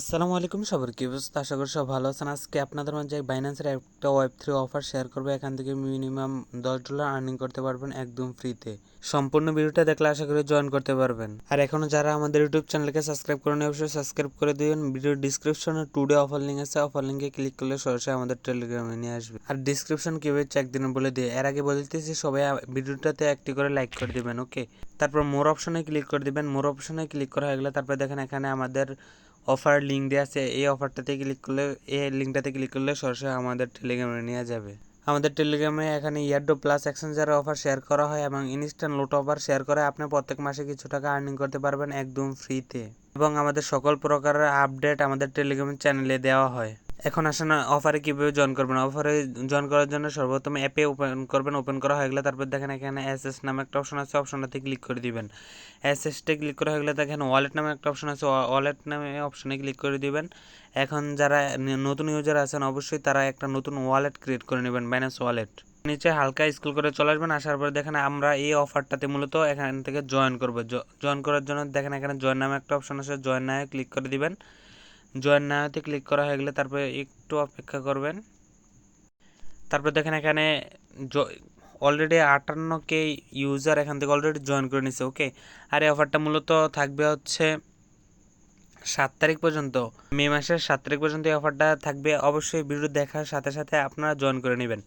আসসালামু আলাইকুম সবার কি অবস্থা? আশা করি সব ভালো আছেন। আজকে আপনাদের মাঝে বাইন্যান্সের একটা ওয়েব3 অফার শেয়ার করবো। এখান থেকে মিনিমাম $10 আর্নিং করতে পারবেন একদম ফ্রিতে। সম্পূর্ণ ভিডিওটা দেখলে আশা করি জয়েন করতে পারবেন। আর এখনো যারা আমাদের ইউটিউব চ্যানেলকে সাবস্ক্রাইব করেন অবশ্যই সাবস্ক্রাইব করে দিবেন। ভিডিওর ডিসক্রিপশনে টুডে অফার লিঙ্ক আছে, অফার লিঙ্কে ক্লিক করলে সরাসরি আমাদের টেলিগ্রামে নিয়ে আসবে। আর ডিসক্রিপশন কিভাবে চেক দিন বলে দিয়ে এর আগে বলতেছি, সবাই ভিডিওটাতে একটি করে লাইক করে দিবেন, ওকে। তারপর মোর অপশনে ক্লিক করে দিবেন। মোর অপশনে ক্লিক করা হয়ে গেলে তারপর দেখেন এখানে আমাদের অফার লিঙ্ক দেওয়া আছে। এই অফারটাতে ক্লিক করলে, এই লিঙ্কটাতে ক্লিক করলে সরাসরি আমাদের টেলিগ্রামে নিয়ে যাবে। আমাদের টেলিগ্রামে এখানে ইয়ারডো প্লাস এক্সচেঞ্জার অফার শেয়ার করা হয় এবং ইনস্ট্যান্ট লোট অফার শেয়ার করে আপনি প্রত্যেক মাসে কিছু টাকা আর্নিং করতে পারবেন একদম ফ্রিতে। এবং আমাদের সকল প্রকারের আপডেট আমাদের টেলিগ্রাম চ্যানেলে দেওয়া হয়। এখন আসেন অফারে কীভাবে জয়েন করবেন। অফারে জয়েন করার জন্য সর্বপ্রথম অ্যাপে ওপেন করবেন। ওপেন করা হয়ে গেলে তারপর দেখেন এখানে এসএস নামে একটা অপশন আছে, অপশনটাতে ক্লিক করে দিবেন। এসএসটে ক্লিক করা হয়ে গেলে দেখেন ওয়ালেট নামে একটা অপশন আছে, ওয়ালেট নামে অপশনে ক্লিক করে দিবেন। এখন যারা নতুন ইউজার আছেন অবশ্যই তারা একটা নতুন ওয়ালেট ক্রিয়েট করে নেবেন, বাইন্যান্স ওয়ালেট। নিচে হালকা স্ক্রল করে চলে আসবেন। আসার পরে দেখেন আমরা এই অফারটাতে মূলত এখান থেকে জয়েন করব। জয়েন করার জন্য দেখেন এখানে জয়েন নামে একটা অপশন আছে, জয়েন নামে ক্লিক করে দিবেন। জয়েন নাওতে ক্লিক করা হয়ে গেলে তারপরে একটু অপেক্ষা করবেন। তারপর দেখেন এখানে অলরেডি 58K ইউজার এখান থেকে অলরেডি জয়েন করে নিছে, ওকে। আর এই অফারটা মূলত থাকবে হচ্ছে 7 তারিখ পর্যন্ত, মে মাসের 7 তারিখ পর্যন্ত এই অফারটা থাকবে। অবশ্যই ভিডিও দেখার সাথে সাথে আপনারা জয়েন করে নেবেন।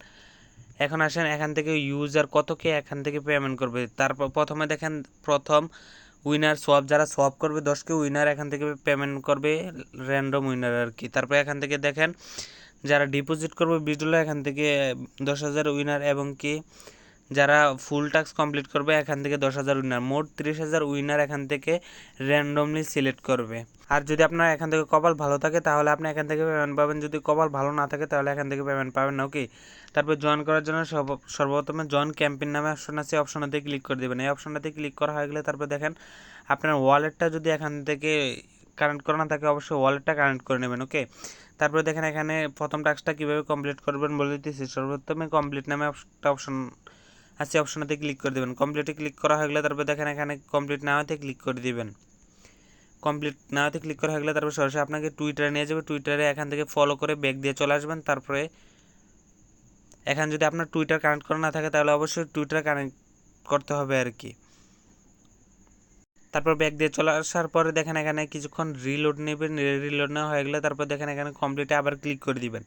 এখন আসেন এখান থেকে ইউজার কতকে এখান থেকে পেমেন্ট করবে। তারপর প্রথমে দেখেন প্রথম উইনার সোয়াপ, যারা সোয়াপ করবে 10কে উইনার এখান থেকে পেমেন্ট করবে, র্যান্ডম উইনার আর কি। তারপরে এখান থেকে দেখেন যারা ডিপোজিট করবে $20 এখান থেকে 10,000 উইনার, এবং কি যারা ফুল টাস্ক কমপ্লিট করবে এখান থেকে 10,000 উইনার, মোট 30,000 উইনার এখান থেকে র্যান্ডমলি সিলেক্ট করবে। আর যদি আপনার এখান থেকে কপাল ভালো থাকে তাহলে আপনি এখান থেকে পেমেন্ট পাবেন, যদি কপাল ভালো না থাকে তাহলে এখান থেকে পেমেন্ট পাবেন না, ওকে। তারপর জয়েন করার জন্য সর্বপ্রথমে জয়েন ক্যাম্পেইন নামে অপশন আছে, অপশনটাতে ক্লিক করে দেবেন। এই অপশনটাতে ক্লিক করা হয়ে গেলে তারপর দেখেন আপনার ওয়ালেটটা যদি এখান থেকে কানেক্ট করা না থাকে অবশ্যই ওয়ালেটটা কানেক্ট করে নেবেন, ওকে। তারপরে দেখেন এখানে প্রথম টাস্কটা কীভাবে কমপ্লিট করবেন বলে দিতেছি। সর্বপ্রথমে কমপ্লিট নামে একটা অপশন আছে, অপশনটাতে ক্লিক করে দেবেন। কমপ্লিটে ক্লিক করা হয়ে গেলে তারপর দেখেন এখানে কমপ্লিট নাওতে ক্লিক করে দিবেন। কমপ্লিট নাওতে ক্লিক করা হয়ে গেলে তারপর সরাসরি আপনাকে টুইটারে নিয়ে যাবে। টুইটারে এখান থেকে ফলো করে ব্যাক দিয়ে চলে আসবেন। তারপরে এখানে যদি আপনার টুইটার কানেক্ট করা না থাকে তাহলে অবশ্যই টুইটার কানেক্ট করতে হবে আর কি। তারপর ব্যাক দিয়ে চলে আসার পরে দেখেন এখানে কিছুক্ষণ রিলোড নেবেন। রিলোড নেওয়া হয়ে গেলে তারপর দেখেন এখানে কমপ্লিটে আবার ক্লিক করে দিবেন।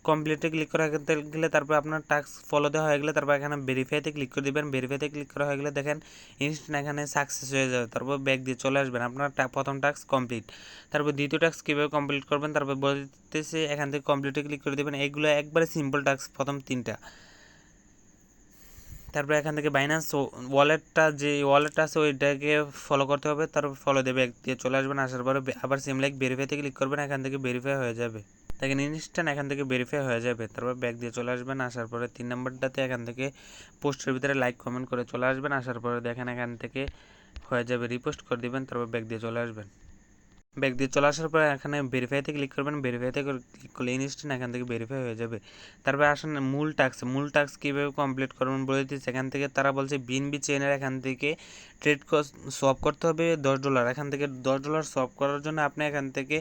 কমপ্লিটে ক্লিক করা গেলে তারপর আপনার টাস্ক ফলো দেওয়া হয়ে গেলে তারপর এখানে ভেরিফাইতে ক্লিক করে দিবেন। ভেরিফাইতে ক্লিক করা হয়ে গেলে দেখেন ইনস্ট্যান্ট এখানে সাকসেস হয়ে যাবে। তারপর ব্যাক দিয়ে চলে আসবেন, আপনার প্রথম টাস্ক কমপ্লিট। তারপর দ্বিতীয় টাস্ক কীভাবে কমপ্লিট করবেন তারপর বলতেছে, এখান থেকে কমপ্লিটে ক্লিক করে দেবেন। এইগুলো একবারে সিম্পল টাস্ক, প্রথম 3টা। তারপরে এখান থেকে বাইন্যান্স ওয়ালেটটা, যে ওয়ালেটটা আছে ওইটাকে ফলো করতে হবে। তারপর ফলো দেবে দিয়ে চলে আসবেন। আসার পরে আবার সেম লাইক ভেরিফাইতে ক্লিক করবেন, এখান থেকে ভেরিফাই হয়ে যাবে। দেখেন ইনস্ট্যান্ট এখান থেকে ভেরিফাই হয়ে যাবে। তারপর ব্যাক দিয়ে চলে আসবেন। আসার পরে 3 নম্বরটাতে এখান থেকে পোস্টের ভিতরে লাইক কমেন্ট করে চলে আসবেন। আসার পরে দেখেন এখান থেকে হয়ে যাবে, রিপোস্ট করে দিবেন। তারপর ব্যাক দিয়ে চলে আসবেন। ব্যাক দিয়ে চলে আসার পরে এখানে ভেরিফাইতে ক্লিক করবেন। ভেরিফাইতে ক্লিক করলে ইনস্ট্যান্ট এখান থেকে ভেরিফাই হয়ে যাবে। তারপরে আসেন মূল টাস্ক কীভাবে কমপ্লিট করবেন বলে দিচ্ছি। এখান থেকে তারা বলছে বিএনবি চেইনের এখান থেকে ট্রেড সোয়াপ করতে হবে $10। এখান থেকে $10 সোয়াপ করার জন্য আপনি এখান থেকে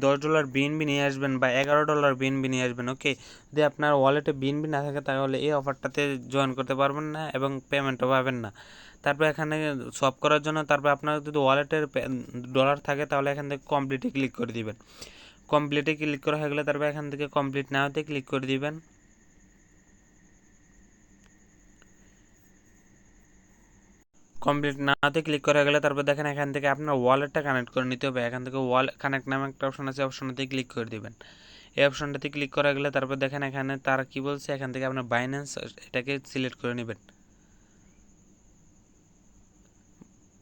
$10 বিএনবি নিয়ে আসবেন বা $11 বিএনবি নিয়ে আসবেন, ওকে। যদি আপনার ওয়ালেটে বিএনবি না থাকে তাহলে এই অফারটাতে জয়েন করতে পারবেন না এবং পেমেন্টও পাবেন না। তারপর এখানে সোয়াপ করার জন্য তারপর আপনার যদি ওয়ালেটের ডলার থাকে তাহলে এখান থেকে কমপ্লিটে ক্লিক করে দিবেন। কমপ্লিটে ক্লিক করা হয়ে গেলে তারপর এখান থেকে কমপ্লিট নাওতে ক্লিক করে দিবেন। কমপ্লিট নাওতে ক্লিক করা গেলে তারপর দেখেন এখান থেকে আপনার ওয়ালেটটা কানেক্ট করে নিতে হবে। এখান থেকে কানেক্ট নামে একটা অপশন আছে, অপশনটাতে ক্লিক করে দিবেন। এই অপশনটাতে ক্লিক করা গেলে তারপর দেখেন এখানে তারা কি বলছে, এখান থেকে আপনার বাইন্যান্স এটাকে সিলেক্ট করে নেবেন।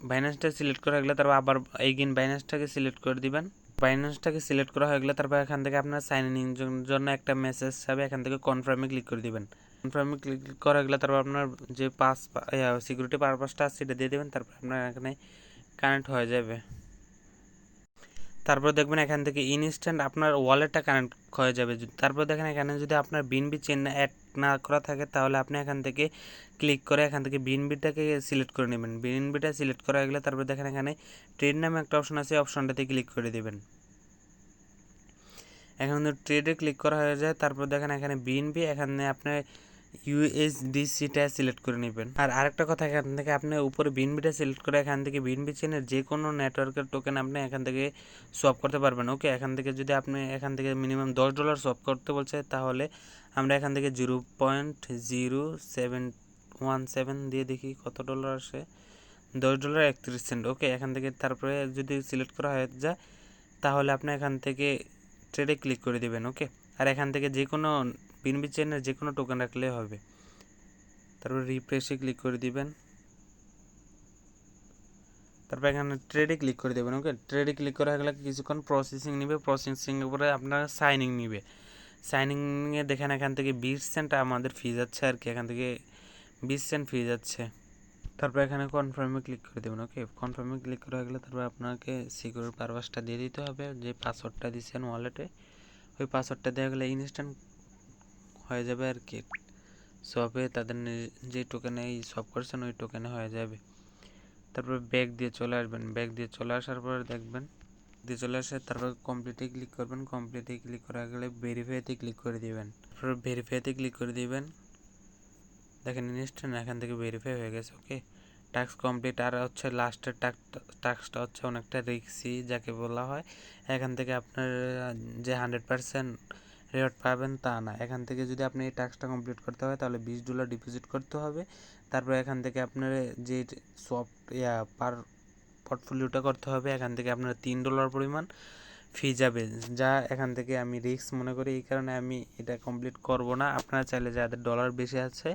বাইন্যান্সটা সিলেক্ট করা গেলে তারপর আবার এইগিন বাইন্যান্সটাকে সিলেক্ট করে দিবেন। বাইন্যান্সটাকে সিলেক্ট করা হয়ে গেলে তারপর এখান থেকে আপনার সাইন ইন জন্য একটা মেসেজ যাবে, এখান থেকে কনফার্মে ক্লিক করে দিবেন। কনফার্মে ক্লিক করা গেলে তারপর আপনার যে সিকিউরিটি পারপাসটা আছে সেটা দিয়ে দেবেন। তারপর আপনার এখানে কানেক্ট হয়ে যাবে। তারপর দেখবেন এখান থেকে ইনস্ট্যান্ট আপনার ওয়ালেটটা কানেক্ট হয়ে যাবে। তারপর দেখেন এখানে যদি আপনার বিএনবি চেন অ্যাড না করা থাকে তাহলে আপনি এখান থেকে ক্লিক করে এখান থেকে বিএনবিটাকে সিলেক্ট করে নেবেন। বিএনবিটা সিলেক্ট করা গেলে তারপর দেখেন এখানে ট্রেড নামে একটা অপশন আছে, অপশনটাতে ক্লিক করে দেবেন। এখন ট্রেডে ক্লিক করা হয়ে যায়, তারপর দেখেন এখানে বিএনপি, এখানে আপনার ইউএসডিসিটা সিলেক্ট করে নেবেন। আর আরেকটা কথা, এখান থেকে আপনি উপরে বিএনবিটা সিলেক্ট করে এখান থেকে বিএনবি চেনের যে কোনো নেটওয়ার্কের টোকেন আপনি এখান থেকে সোয়াপ করতে পারবেন। ওকে, এখান থেকে যদি আপনি এখান থেকে মিনিমাম $10 সোয়াপ করতে বলছে, তাহলে আমরা এখান থেকে 0.0717 দিয়ে দেখি কত ডলার আসে। $10.31। ওকে, এখান থেকে তারপরে যদি সিলেক্ট করা হয়ে যায়, তাহলে আপনি এখান থেকে ট্রেডে ক্লিক করে দেবেন। ওকে, আর এখান থেকে যে কোনো বিএনবি চেনের যে কোনো টোকেন রাখলে হবে। তারপর রিফ্রেশে ক্লিক করে দিবেন, তারপর এখানে ট্রেডে ক্লিক করে দেবেন। ওকে, ট্রেডে ক্লিক করা গেলে কিছুক্ষণ প্রসেসিং নেবে, প্রসেসিংয়ের উপরে আপনার সাইনিং নেবে। সাইনিংয়ে দেখেন এখান থেকে 20 সেন্ট আমাদের ফি যাচ্ছে আর কি, এখান থেকে 20 সেন্ট ফি যাচ্ছে। তারপর এখানে কনফার্মে ক্লিক করে দেবেন। ওকে, কনফার্মে ক্লিক করা গেলে তারপর আপনাকে সিকিউর পারপাসটা দিয়ে দিতে হবে, যে পাসওয়ার্ডটা দিয়েছেন ওয়ালেটে, ওই পাসওয়ার্ডটা দেওয়া গেলে ইনস্ট্যান্ট হয়ে যাবে আর কি। সবে তাদের যে টোকেনে সব করছেন ওই টোকেনে হয়ে যাবে। তারপর ব্যাক দিয়ে চলে আসবেন, ব্যাক দিয়ে চলে আসার পর দেখবেন দিয়ে চলে আসে, তারপর কমপ্লিটে ক্লিক করবেন। কমপ্লিটে ক্লিক করা গেলে ভেরিফাইতে ক্লিক করে দিবেন। তারপর ভেরিফাইতে ক্লিক করে দিবেন, দেখেন ইনস্ট্যান্ট এখান থেকে ভেরিফাই হয়ে গেছে। ওকে, টাস্ক কমপ্লিট। আর হচ্ছে লাস্টের টাস্কটা হচ্ছে অনেকটা রিস্কি যাকে বলা হয়। এখান থেকে আপনার যে 100% রেওয়ার্ড পাবেন তা না। এখান থেকে যদি আপনি এই টাস্কটা কমপ্লিট করতে হয় তাহলে $20 ডিপোজিট করতে হবে। তারপর এখান থেকে আপনার যে পার পোর্টফোলিওটা করতে হবে, এখান থেকে আপনার $3 পরিমাণ ফি যাবে, যা এখান থেকে আমি রিস্ক মনে করি, এই কারণে আমি এটা কমপ্লিট করব না। আপনারা চাইলে যাদের ডলার বেশি আছে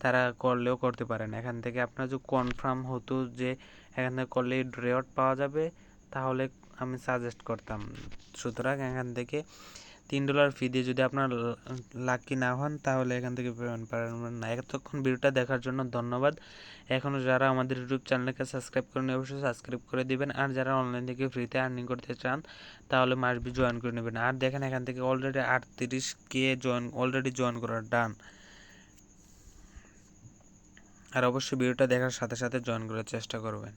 তারা করলেও করতে পারেন। এখান থেকে আপনার যদি কনফার্ম হতো যে এখান থেকে করলে রেওয়ার্ড পাওয়া যাবে, তাহলে আমি সাজেস্ট করতাম। সুতরাং এখান থেকে $3 ফি দিয়ে যদি আপনার লাকি না হন, তাহলে এখান থেকে পেমেন্ট পাবেন না। এতক্ষণ ভিডিওটা দেখার জন্য ধন্যবাদ। এখনও যারা আমাদের ইউটিউব চ্যানেলকে সাবস্ক্রাইব করেন অবশ্যই সাবস্ক্রাইব করে দিবেন। আর যারা অনলাইন থেকে ফ্রিতে আর্নিং করতে চান তাহলে মাসবি জয়েন করে নেবেন। আর দেখেন এখান থেকে অলরেডি 38K জয়েন করার ডান। আর অবশ্যই ভিডিওটা দেখার সাথে সাথে জয়েন করার চেষ্টা করবেন।